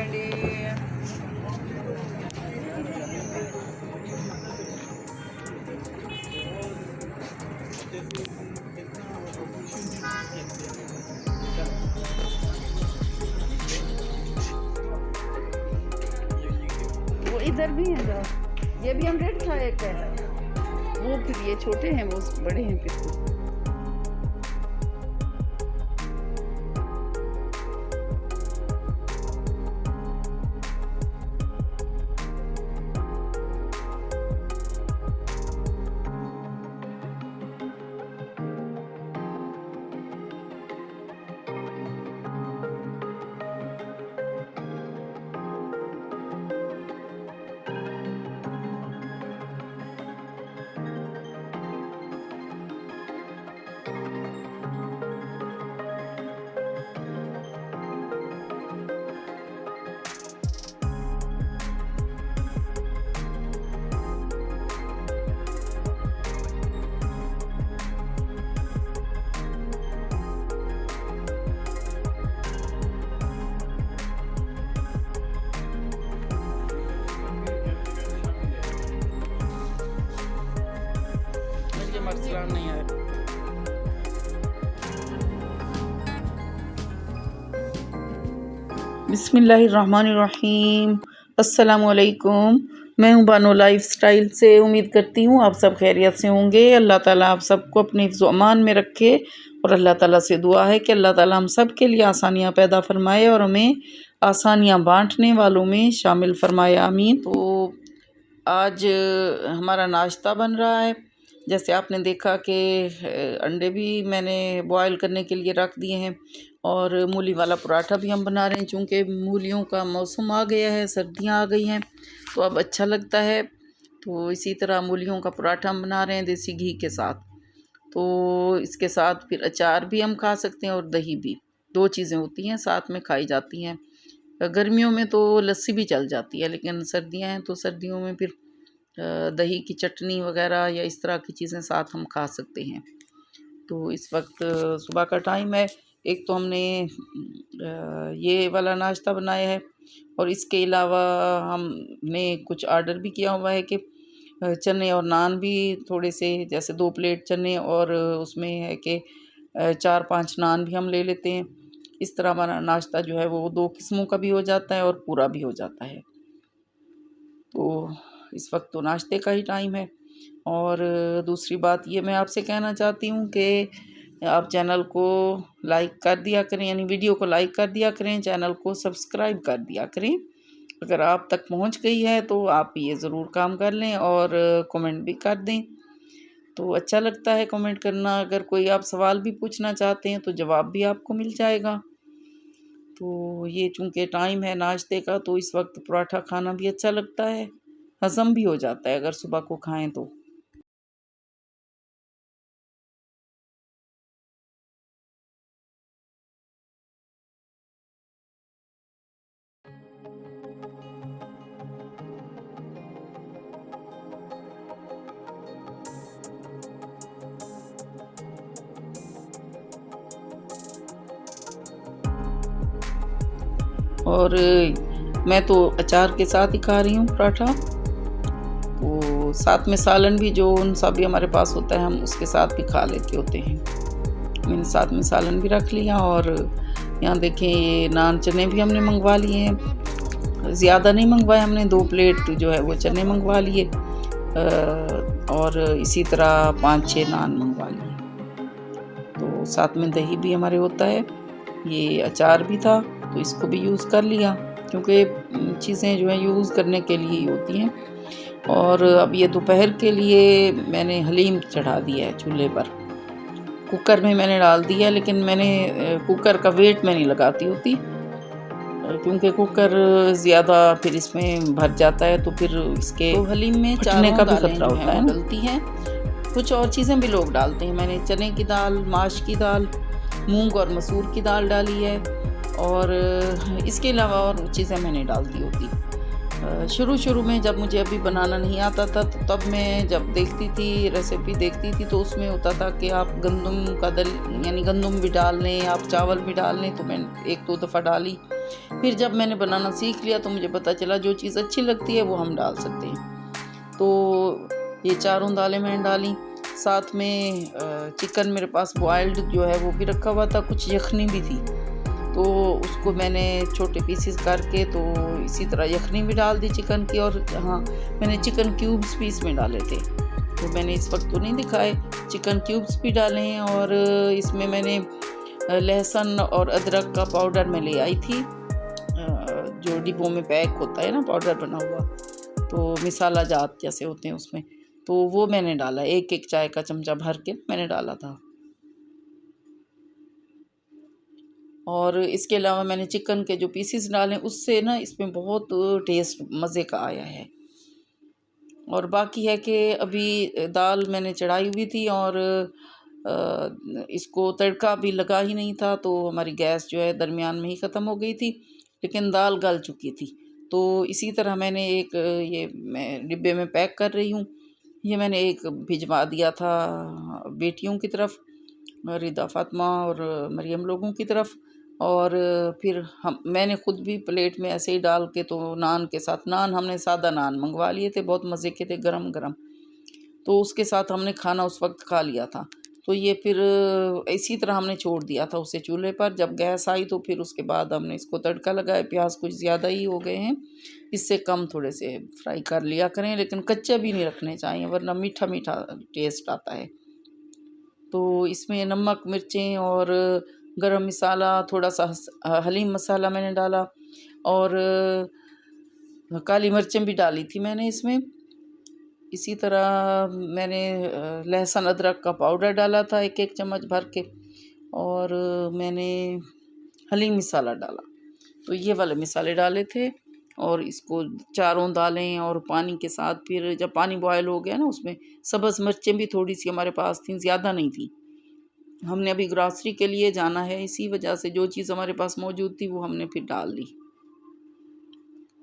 अंडे। वो इधर भी है जो, ये भी ऑमलेट था एक है, वो फिर ये छोटे हैं, वो बड़े हैं फिर तो। मसला नहीं है। बिस्मिल्लाहिर्रहमानिर्रहीम, अस्सलामुअलैकुम। मैं हूँ बानो लाइफ स्टाइल से। उम्मीद करती हूँ आप सब खैरियत से होंगे। अल्लाह ताला आप सबको अपने हिफ्ज़ अमान में रखे और अल्लाह ताला से दुआ है कि अल्लाह ताला हम सब के लिए आसानियाँ पैदा फरमाए और हमें आसानियाँ बांटने वालों में शामिल फरमाए, आमीन। तो आज हमारा नाश्ता बन रहा है। जैसे आपने देखा कि अंडे भी मैंने बॉयल करने के लिए रख दिए हैं और मूली वाला पराठा भी हम बना रहे हैं। चूँकि मूलियों का मौसम आ गया है, सर्दियाँ आ गई हैं, तो अब अच्छा लगता है। तो इसी तरह मूलियों का पराठा हम बना रहे हैं देसी घी के साथ। तो इसके साथ फिर अचार भी हम खा सकते हैं और दही भी। 2 चीज़ें होती हैं साथ में खाई जाती हैं। गर्मियों में तो लस्सी भी चल जाती है, लेकिन सर्दियाँ हैं तो सर्दियों में फिर दही की चटनी वगैरह या इस तरह की चीज़ें साथ हम खा सकते हैं। तो इस वक्त सुबह का टाइम है। एक तो हमने ये वाला नाश्ता बनाया है और इसके अलावा हमने कुछ ऑर्डर भी किया हुआ है कि चने और नान भी थोड़े से, जैसे 2 प्लेट चने और उसमें है कि 4-5 नान भी हम ले लेते हैं। इस तरह हमारा नाश्ता जो है वो 2 किस्मों का भी हो जाता है और पूरा भी हो जाता है। तो इस वक्त तो नाश्ते का ही टाइम है। और दूसरी बात ये मैं आपसे कहना चाहती हूँ कि आप चैनल को लाइक कर दिया करें, यानी वीडियो को लाइक कर दिया करें, चैनल को सब्सक्राइब कर दिया करें। अगर आप तक पहुँच गई है तो आप ये ज़रूर काम कर लें और कमेंट भी कर दें, तो अच्छा लगता है कमेंट करना। अगर कोई आप सवाल भी पूछना चाहते हैं तो जवाब भी आपको मिल जाएगा। तो ये चूँकि टाइम है नाश्ते का, तो इस वक्त पराठा खाना भी अच्छा लगता है, हज़म भी हो जाता है अगर सुबह को खाएं तो। और मैं तो अचार के साथ ही खा रही हूँ पराठा। तो साथ में सालन भी जो उन सब भी हमारे पास होता है, हम उसके साथ भी खा लेते होते हैं। मैंने साथ में सालन भी रख लिया। और यहाँ देखें ये नान चने भी हमने मंगवा लिए हैं। ज़्यादा नहीं मंगवाए हमने, 2 प्लेट जो है वो चने मंगवा लिए और इसी तरह 5-6 नान मंगवा लिए। तो साथ में दही भी हमारे होता है। ये अचार भी था तो इसको भी यूज़ कर लिया, क्योंकि चीज़ें जो है यूज़ करने के लिए ही होती हैं। और अब ये दोपहर के लिए मैंने हलीम चढ़ा दिया है चूल्हे पर। कुकर में मैंने डाल दिया, लेकिन मैंने कुकर का वेट मैं नहीं लगाती होती, क्योंकि कुकर ज़्यादा फिर इसमें भर जाता है तो फिर इसके तो हलीम में फटने का भी खतरा होता है, डलती हैं। कुछ और चीज़ें भी लोग डालते हैं। मैंने चने की दाल, माश की दाल, मूंग और मसूर की दाल डाली है और इसके अलावा और चीज़ें मैंने डाल दी होती। शुरू में जब मुझे अभी बनाना नहीं आता था तो तब मैं जब देखती थी, रेसिपी देखती थी, तो उसमें होता था कि आप गंदम का दल यानी गंदम भी डाल लें, आप चावल भी डाल लें। तो मैं 1-2 दफ़ा डाली फिर जब मैंने बनाना सीख लिया तो मुझे पता चला जो चीज़ अच्छी लगती है वो हम डाल सकते हैं। तो ये चारों दालें मैंने डाली, साथ में चिकन मेरे पास बॉइल्ड जो है वो भी रखा हुआ था, कुछ यखनी भी थी, तो उसको मैंने छोटे पीसेस करके तो इसी तरह यखनी भी डाल दी चिकन की। और हाँ, मैंने चिकन क्यूब्स भी इसमें डाले थे, तो मैंने इस वक्त तो नहीं दिखाए, चिकन क्यूब्स भी डाले हैं। और इसमें मैंने लहसुन और अदरक का पाउडर मैं ले आई थी, जो डिब्बों में पैक होता है ना पाउडर बना हुआ, तो मिसाला जात जैसे होते हैं उसमें, तो वो मैंने डाला, एक एक चाय का चमचा भर के मैंने डाला था। और इसके अलावा मैंने चिकन के जो पीसेस डाले उससे ना इसमें बहुत टेस्ट मज़े का आया है। और बाकी है कि अभी दाल मैंने चढ़ाई हुई थी और इसको तड़का भी लगा ही नहीं था, तो हमारी गैस जो है दरमियान में ही ख़त्म हो गई थी, लेकिन दाल गल चुकी थी। तो इसी तरह मैंने एक ये मैं डिब्बे में पैक कर रही हूँ, ये मैंने एक भिजवा दिया था बेटियों की तरफ, रिदा फातिमा और मरियम लोगों की तरफ। और फिर मैंने ख़ुद भी प्लेट में ऐसे ही डाल के, तो नान के साथ, नान हमने सादा नान मंगवा लिए थे, बहुत मज़े के थे, गरम गरम, तो उसके साथ हमने खाना उस वक्त खा लिया था। तो ये फिर इसी तरह हमने छोड़ दिया था उसे चूल्हे पर। जब गैस आई तो फिर उसके बाद हमने इसको तड़का लगाया, प्याज कुछ ज़्यादा ही हो गए हैं, इससे कम थोड़े से फ्राई कर लिया करें, लेकिन कच्चे भी नहीं रखने चाहिए वरना मीठा मीठा टेस्ट आता है। तो इसमें नमक, मिर्चें और गरम मसाला, थोड़ा सा हलीम मसाला मैंने डाला, और काली मिर्चें भी डाली थी मैंने इसमें। इसी तरह मैंने लहसुन अदरक का पाउडर डाला था एक एक चम्मच भर के, और मैंने हलीम मसाला डाला, तो ये वाले मसाले डाले थे। और इसको चारों दालें और पानी के साथ, फिर जब पानी बॉयल हो गया ना उसमें सब्ज़ मिर्चें भी थोड़ी सी हमारे पास थी, ज़्यादा नहीं थी, हमने अभी ग्रॉसरी के लिए जाना है, इसी वजह से जो चीज़ हमारे पास मौजूद थी वो हमने फिर डाल दी।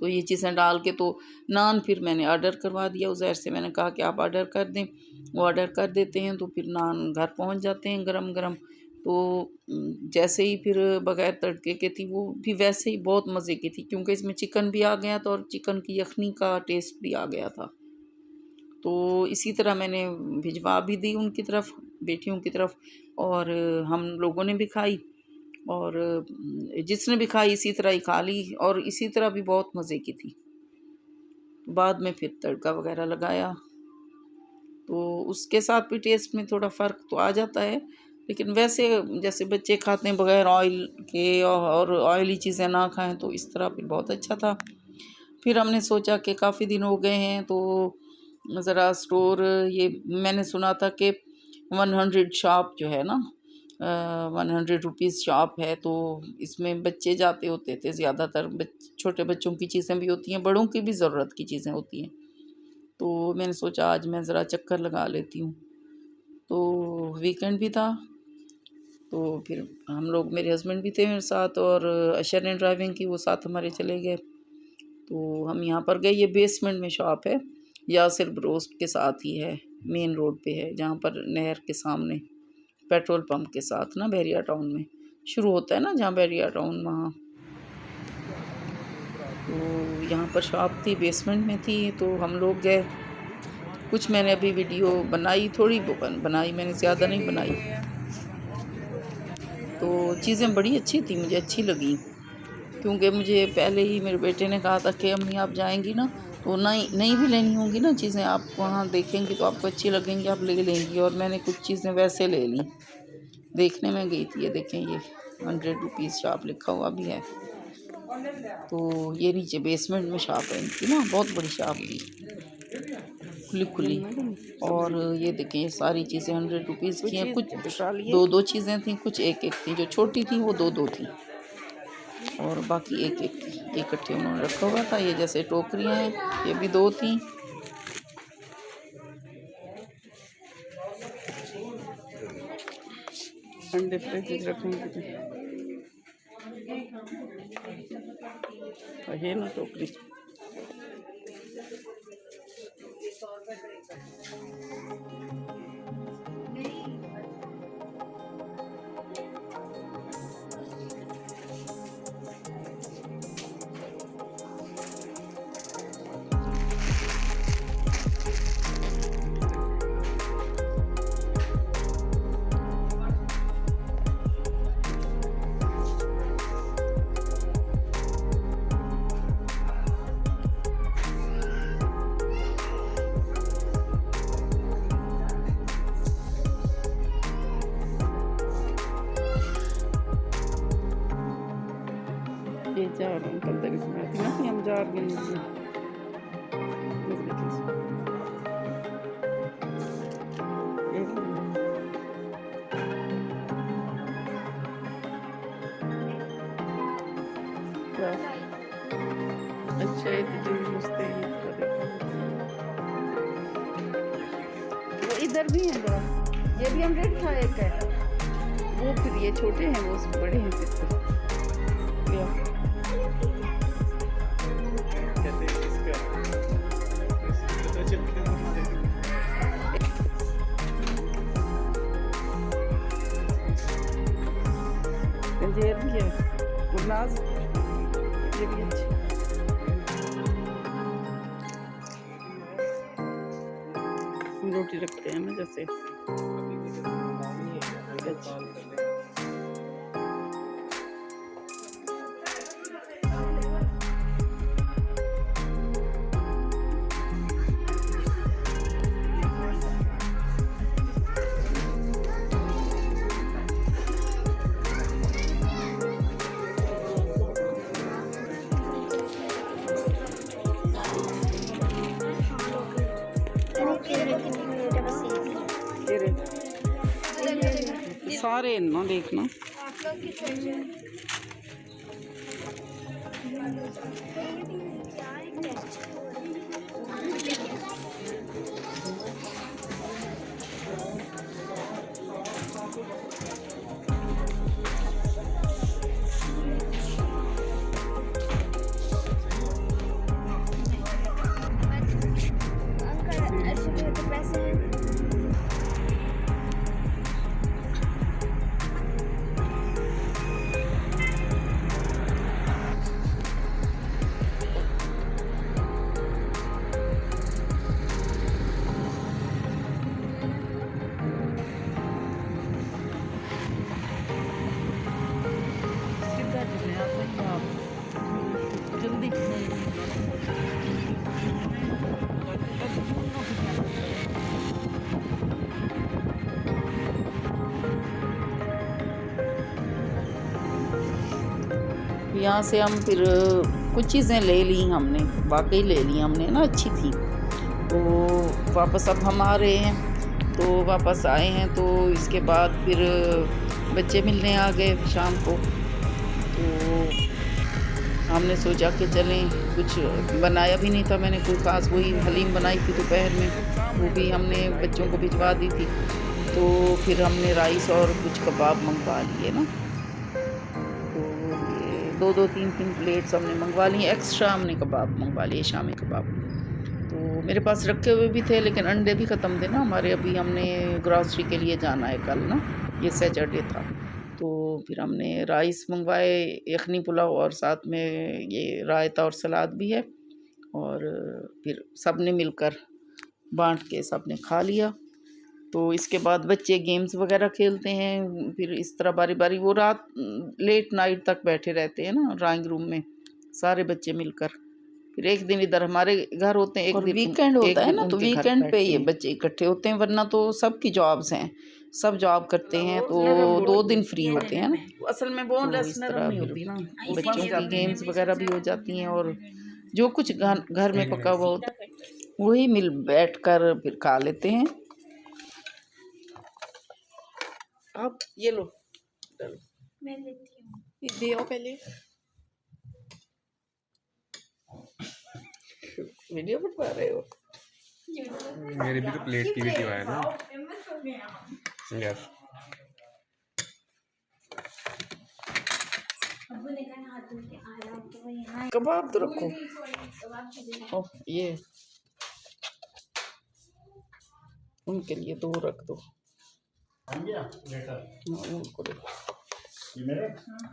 तो ये चीज़ें डाल के, तो नान फिर मैंने ऑर्डर करवा दिया, उज़ैर से मैंने कहा कि आप ऑर्डर कर दें, वो ऑर्डर कर देते हैं, तो फिर नान घर पहुंच जाते हैं गरम गरम। तो जैसे ही फिर बग़ैर तड़के के थी वो भी वैसे ही बहुत मज़े की थी, क्योंकि इसमें चिकन भी आ गया था और चिकन की यखनी का टेस्ट भी आ गया था। तो इसी तरह मैंने भिजवा भी दी उनकी तरफ, बेटियों की तरफ, और हम लोगों ने भी खाई, और जिसने भी खाई इसी तरह ही खा ली, और इसी तरह भी बहुत मज़े की थी। बाद में फिर तड़का वगैरह लगाया, तो उसके साथ भी टेस्ट में थोड़ा फ़र्क तो आ जाता है, लेकिन वैसे जैसे बच्चे खाते हैं बग़ैर ऑयल के और ऑयली चीज़ें ना खाएं, तो इस तरह फिर बहुत अच्छा था। फिर हमने सोचा कि काफ़ी दिन हो गए हैं, तो ज़रा स्टोर, ये मैंने सुना था कि 100 शॉप जो है ना, 100 रुपीज़ शॉप है, तो इसमें बच्चे जाते होते थे ज़्यादातर, छोटे बच्चों की चीज़ें भी होती हैं, बड़ों की भी ज़रूरत की चीज़ें होती हैं। तो मैंने सोचा आज मैं ज़रा चक्कर लगा लेती हूँ, तो वीकेंड भी था, तो फिर हम लोग, मेरे हस्बैंड भी थे मेरे साथ, और अशर ने ड्राइविंग की, वो साथ हमारे चले गए। तो हम यहाँ पर गए, ये बेसमेंट में शॉप है, यासिर ब्रोस्ट के साथ ही है, मेन रोड पे है, जहाँ पर नहर के सामने पेट्रोल पंप के साथ ना, बैरिया टाउन में शुरू होता है ना जहाँ बैरिया टाउन, वहाँ। तो यहाँ पर शॉप थी, बेसमेंट में थी, तो हम लोग गए। कुछ मैंने अभी वीडियो बनाई, थोड़ी बनाई मैंने, ज़्यादा नहीं बनाई। तो चीज़ें बड़ी अच्छी थी, मुझे अच्छी लगी, क्योंकि मुझे पहले ही मेरे बेटे ने कहा था कि अम्मी आप जाएंगी ना, तो नई नई भी लेनी होंगी ना चीज़ें, आप वहाँ देखेंगी तो आपको अच्छी लगेंगी, आप ले लेंगी। और मैंने कुछ चीज़ें वैसे ले ली, देखने में गई थी। ये देखें, ये 100 रुपीज़ शॉप लिखा हुआ भी है। तो ये नीचे बेसमेंट में शॉप है इनकी ना, बहुत बड़ी शॉप थी, खुली खुली। और ये देखें, ये सारी चीज़ें 100 रुपीज़ की हैं, कुछ दो दो चीज़ें थी, कुछ एक एक थी, जो छोटी थी वो दो दो थी, और बाकी एक एक थी, इकट्ठे उन्होंने रखा हुआ था। ये जैसे टोकरियाँ हैं, ये भी दो थी। अंडे फ्रिज रखेंगे, ये ना टोकरी। जा रहा हूँ कल तक मैं थी ना कि हम जा रहे हैं क्या अच्छा है तो जो मुझते वो इधर भी है जरा ये भी हम था एक है वो फिर ये छोटे हैं वो बड़े हैं फिर कंजेर भी है गुरनाज ये भी अच्छी रोटी रखते हैं ना जैसे सारे ना देखना जल्दी यहाँ से हम फिर कुछ चीज़ें ले ली हमने वाकई ले ली हमने ना अच्छी थी तो वापस अब हम आ रहे हैं तो वापस आए हैं तो इसके बाद फिर बच्चे मिलने आ गए शाम को तो हमने सोचा कि चलें कुछ बनाया भी नहीं था मैंने कोई ख़ास वही हलीम बनाई थी दोपहर में वो भी हमने बच्चों को भिजवा दी थी तो फिर हमने राइस और कुछ कबाब मंगवा लिए ना तो दो तीन प्लेट्स हमने मंगवा ली एक्स्ट्रा हमने कबाब मंगवा लिए शामी कबाब तो मेरे पास रखे हुए भी थे लेकिन अंडे भी ख़त्म थे ना हमारे अभी हमने ग्रॉसरी के लिए जाना है कल ना ये सैटरडे था तो फिर हमने राइस मंगवाए यखनी पुलाव और साथ में ये रायता और सलाद भी है और फिर सब ने मिलकर बांट के सब ने खा लिया तो इसके बाद बच्चे गेम्स वगैरह खेलते हैं फिर इस तरह बारी बारी वो रात लेट नाइट तक बैठे रहते हैं ना ड्राइंग रूम में सारे बच्चे मिलकर फिर एक दिन इधर हमारे घर होते हैं एक दिन वीकेंड होता है ना तो वीकेंड पे ये बच्चे इकट्ठे होते हैं वरना तो सबकी जॉब्स हैं सब जॉब करते हैं तो 2 दिन फ्री होते हैं ना असल में वो इस तरह नहीं होती ना बच्चों की गेम्स वगैरह भी हो जाती हैं और जो कुछ घर में पका हुआ होता है वही मिल बैठ कर फिर खा लेते हैं आप ये लो मैं लेती हूँ दे आओ पहले वीडियो बनवा रहे हो मेरी भी तो प्लेट की वीडियो है ना यस कबाब तो रखो ओह ये उनके लिए 2 रख दो उनको दो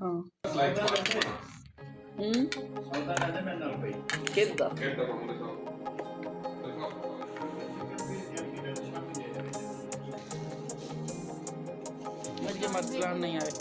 हाँ कितना मुझे मसला नहीं आए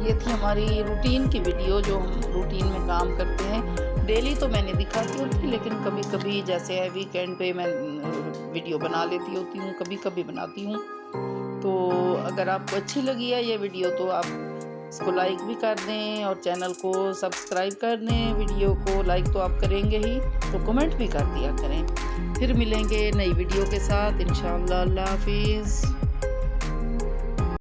ये थी हमारी रूटीन की वीडियो जो हम रूटीन में काम करते हैं। डेली तो मैंने दिखाती होती, लेकिन कभी कभी जैसे है वीकेंड पे मैं वीडियो बना लेती होती हूँ, कभी कभी बनाती हूँ। तो अगर आपको अच्छी लगी है ये वीडियो तो आप इसको लाइक भी कर दें और चैनल को सब्सक्राइब कर दें। वीडियो को लाइक तो आप करेंगे ही, तो कमेंट भी कर दिया करें। फिर मिलेंगे नई वीडियो के साथ इंशाअल्लाह। अल्लाह हाफिज़।